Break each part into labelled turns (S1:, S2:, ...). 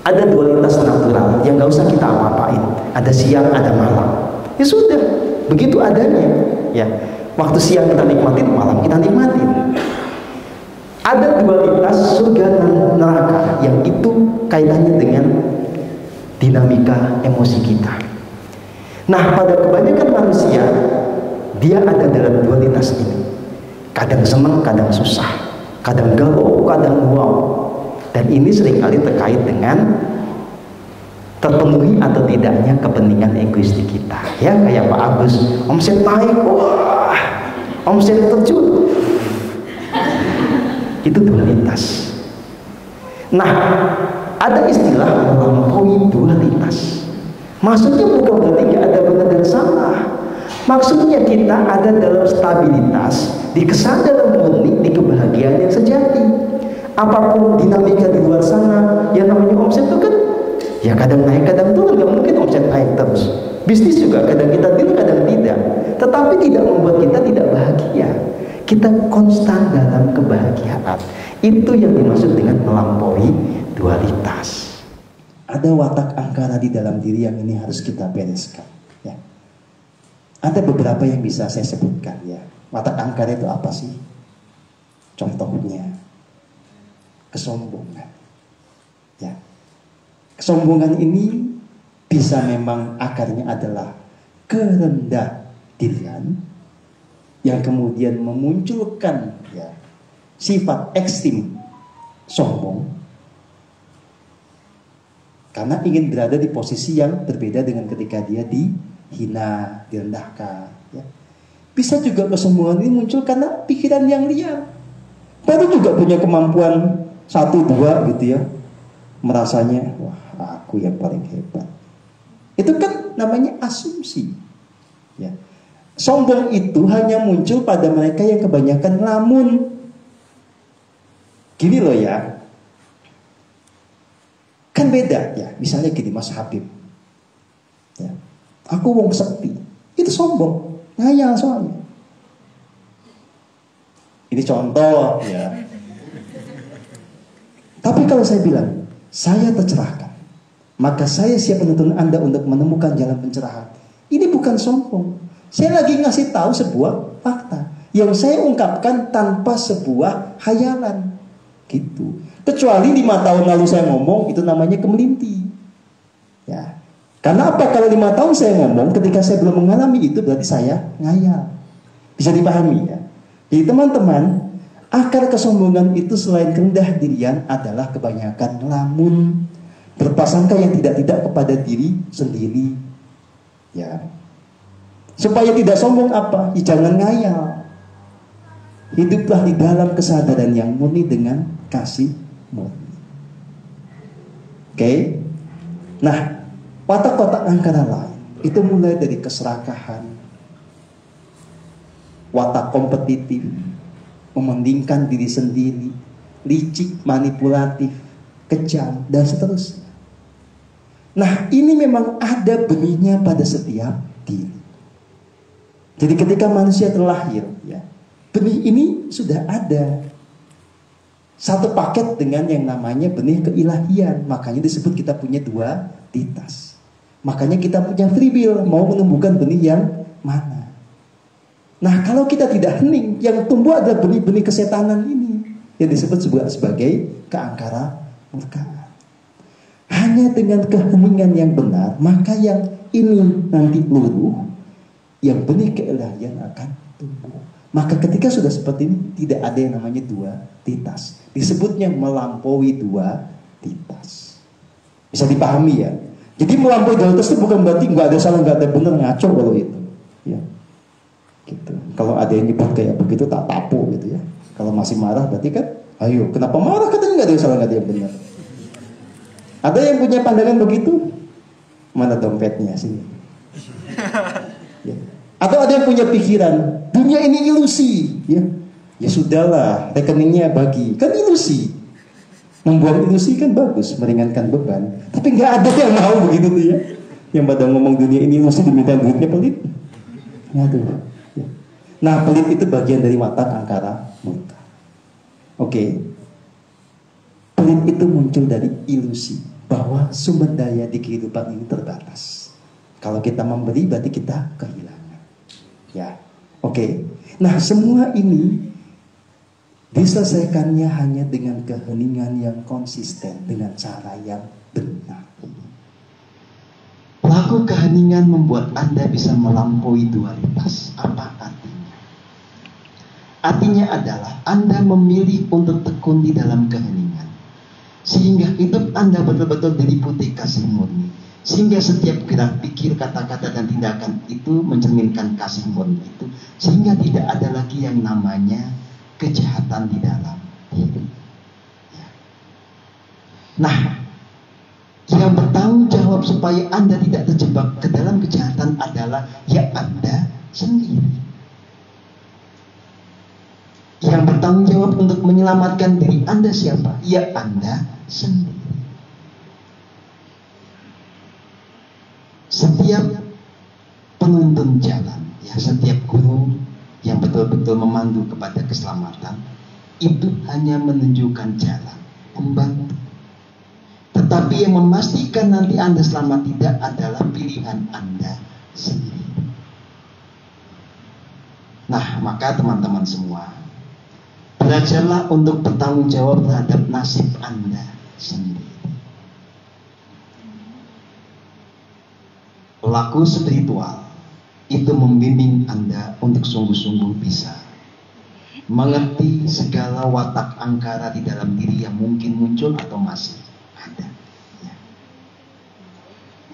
S1: Ada dualitas natural yang nggak usah kita apa-apain. Ada siang, ada malam. Ya sudah, begitu adanya. Ya, waktu siang kita nikmatin, malam kita nikmatin. Ada dualitas surga dan neraka yang itu kaitannya dengan dinamika emosi kita. Nah, pada kebanyakan manusia dia ada dalam dualitas ini. Kadang senang, kadang susah, kadang galau, kadang wow. Dan ini seringkali terkait dengan terpenuhi atau tidaknya kepentingan egoistik kita. Ya, kayak Pak Agus, omset naik, wah, omset terjun. Itu dualitas. Nah, ada istilah melampaui dualitas. Maksudnya bukan berarti nggak ada benar dan salah. Maksudnya kita ada dalam stabilitas, di kesadaran murni, di kebahagiaan yang sejati. Apapun dinamika di luar sana, yang namanya omset itu kan ya kadang naik, kadang turun, nggak mungkin omset naik terus. Bisnis juga kadang kita tiru, kadang tidak. Tetapi tidak membuat kita tidak bahagia. Kita konstan dalam kebahagiaan. Itu yang dimaksud dengan melampaui dualitas. Ada watak angkara di dalam diri yang ini harus kita bereskan. Ya. Ada beberapa yang bisa saya sebutkan. Ya. Watak angkara itu apa sih? Contohnya kesombongan. Ya. Kesombongan ini bisa memang akarnya adalah kerendah dirian yang kemudian memunculkan ya, sifat ekstrim sombong karena ingin berada di posisi yang berbeda dengan ketika dia dihina, direndahkan. Ya. Bisa juga kesombongan ini muncul karena pikiran yang liar. Baru juga punya kemampuan 1-2 gitu ya, merasanya wah aku yang paling hebat. Itu kan namanya asumsi. Ya. Sombong itu hanya muncul pada mereka yang kebanyakan ngelamun. Gini loh ya, kan beda ya. Misalnya gini Mas Habib, ya. Aku wong sekti, itu sombong, ngayal soalnya. Ini contoh ya. Tapi kalau saya bilang, saya tercerahkan, maka saya siap menuntun Anda untuk menemukan jalan pencerahan. Ini bukan sombong. Saya lagi ngasih tahu sebuah fakta yang saya ungkapkan tanpa sebuah hayalan. Gitu. Kecuali 5 tahun lalu saya ngomong, itu namanya kemelinti. Ya. Karena apa? Kalau 5 tahun saya ngomong, ketika saya belum mengalami itu, berarti saya ngayal. Bisa dipahami ya. Jadi teman-teman, akar kesombongan itu selain rendah dirian adalah kebanyakan ngelamun, berprasangka yang tidak-tidak kepada diri sendiri. Ya. Supaya tidak sombong apa? Ya, jangan ngayal. Hiduplah di dalam kesadaran yang murni dengan kasih murni. Oke? Nah, watak-watak angkara lain itu mulai dari keserakahan, watak kompetitif, mementingkan diri sendiri, licik, manipulatif, kejam, dan seterusnya. Nah, ini memang ada benihnya pada setiap diri. Jadi ketika manusia terlahir, ya, benih ini sudah ada. Satu paket dengan yang namanya benih keilahian. Makanya disebut kita punya dualitas. Makanya kita punya free will, mau menumbuhkan benih yang mana. Nah, kalau kita tidak hening, yang tumbuh adalah benih-benih kesetanan ini, yang disebut sebagai keangkara murkaan. Hanya dengan keheningan yang benar, maka yang ini nanti luruh, yang benih keilahian akan tumbuh. Maka ketika sudah seperti ini, tidak ada yang namanya dualitas. Disebutnya melampaui dualitas. Bisa dipahami ya. Jadi melampaui dualitas itu bukan berarti nggak ada salah, nggak ada benar, ngaco kalau itu. Ya. Gitu. Kalau ada yang nyebut kayak begitu tak tapu gitu ya. Kalau masih marah berarti kan, ayo kenapa marah, katanya nggak ada yang salah, nggak ada yang benar. Ada yang punya pandangan begitu? Mana dompetnya sini? Ya. Atau ada yang punya pikiran dunia ini ilusi, ya, ya sudahlah, rekeningnya bagi, kan ilusi. Membuang ilusi kan bagus, meringankan beban. Tapi nggak ada yang mau begitu tuh ya. Yang pada ngomong dunia ini ilusi diminta duitnya pelit. Aduh. Ya. Nah, pelit itu bagian dari watak angkara murka. Oke. Pelit itu muncul dari ilusi bahwa sumber daya di kehidupan ini terbatas. Kalau kita memberi berarti kita kehilangan. Ya, oke. Nah, semua ini diselesaikannya hanya dengan keheningan yang konsisten, dengan cara yang benar.
S2: Laku keheningan membuat Anda bisa melampaui dualitas. Apa artinya? Artinya adalah Anda memilih untuk tekun di dalam keheningan, sehingga hidup Anda betul-betul diliputi kasih murni. Sehingga setiap gerak pikir, kata-kata, dan tindakan itu mencerminkan kasih murni itu. Sehingga tidak ada lagi yang namanya kejahatan di dalam diri. Ya. Nah, yang bertanggung jawab supaya Anda tidak terjebak ke dalam kejahatan adalah ya Anda sendiri. Yang bertanggung jawab untuk menyelamatkan diri Anda siapa? Ya Anda sendiri. Setiap penuntun jalan, ya setiap guru yang betul-betul memandu kepada keselamatan, itu hanya menunjukkan jalan, membantu. Tetapi yang memastikan nanti Anda selamat tidak adalah pilihan Anda sendiri. Nah, maka teman-teman semua, belajarlah untuk bertanggung jawab terhadap nasib Anda sendiri. Laku spiritual itu membimbing Anda untuk sungguh-sungguh bisa mengerti segala watak angkara di dalam diri yang mungkin muncul atau masih ada. Ya.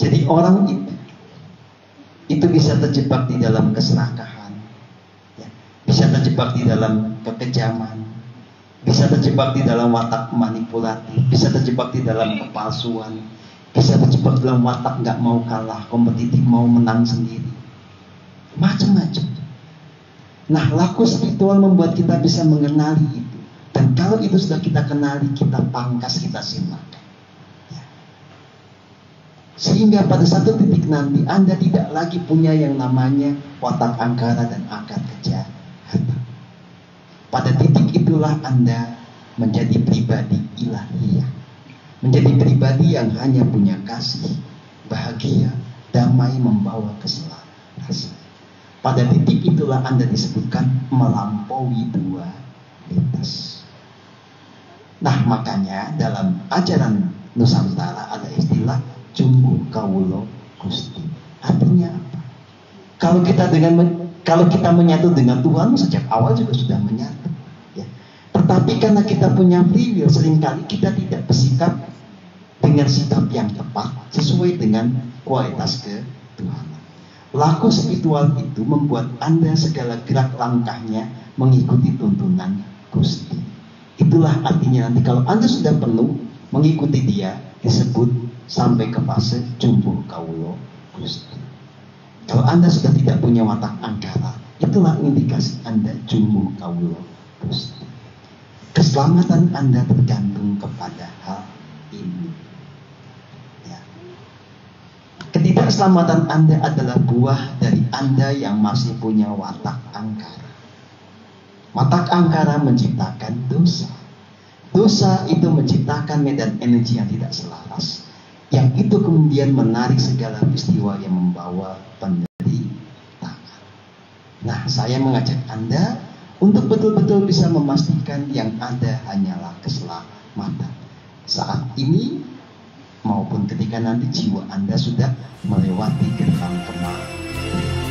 S2: Jadi orang itu bisa terjebak di dalam keserakahan, ya. Bisa terjebak di dalam kekejaman, bisa terjebak di dalam watak manipulatif, bisa terjebak di dalam kepalsuan, bisa terjebak dalam watak nggak mau kalah, kompetitif, mau menang sendiri, macam-macam. Nah, laku spiritual membuat kita bisa mengenali itu. Dan kalau itu sudah kita kenali, kita pangkas, kita silakan. Ya. Sehingga pada satu titik nanti Anda tidak lagi punya yang namanya watak angkara dan akar kejahatan. Pada titik itulah Anda menjadi pribadi ilahiyah. Menjadi pribadi yang hanya punya kasih, bahagia, damai, membawa keselarasan. Pada titik itulah Anda disebutkan melampaui dualitas. Nah, makanya dalam ajaran Nusantara ada istilah Jumbuh Kawulo Gusti. Artinya apa? Kalau kita menyatu dengan Tuhan sejak awal juga sudah menyatu. Ya. Tetapi karena kita punya free will, seringkali kita tidak bersikap dengan sikap yang tepat sesuai dengan kualitas ketuhanan. Laku spiritual itu membuat Anda segala gerak langkahnya mengikuti tuntunan Gusti. Itulah artinya nanti kalau Anda sudah penuh mengikuti Dia, disebut sampai ke fase Jumbuh Kawulo Gusti. Kalau Anda sudah tidak punya watak angkara, itulah indikasi Anda Jumbuh Kawulo Gusti. Keselamatan Anda tergantung kepada hal ini. Ketidakselamatan Anda adalah buah dari Anda yang masih punya watak angkara. Watak angkara menciptakan dosa. Dosa itu menciptakan medan energi yang tidak selaras, yang itu kemudian menarik segala peristiwa yang membawa penderitaan. Nah, saya mengajak Anda untuk betul-betul bisa memastikan yang ada hanyalah keselamatan saat ini maupun ketika nanti jiwa Anda sudah melewati gerbang kematian.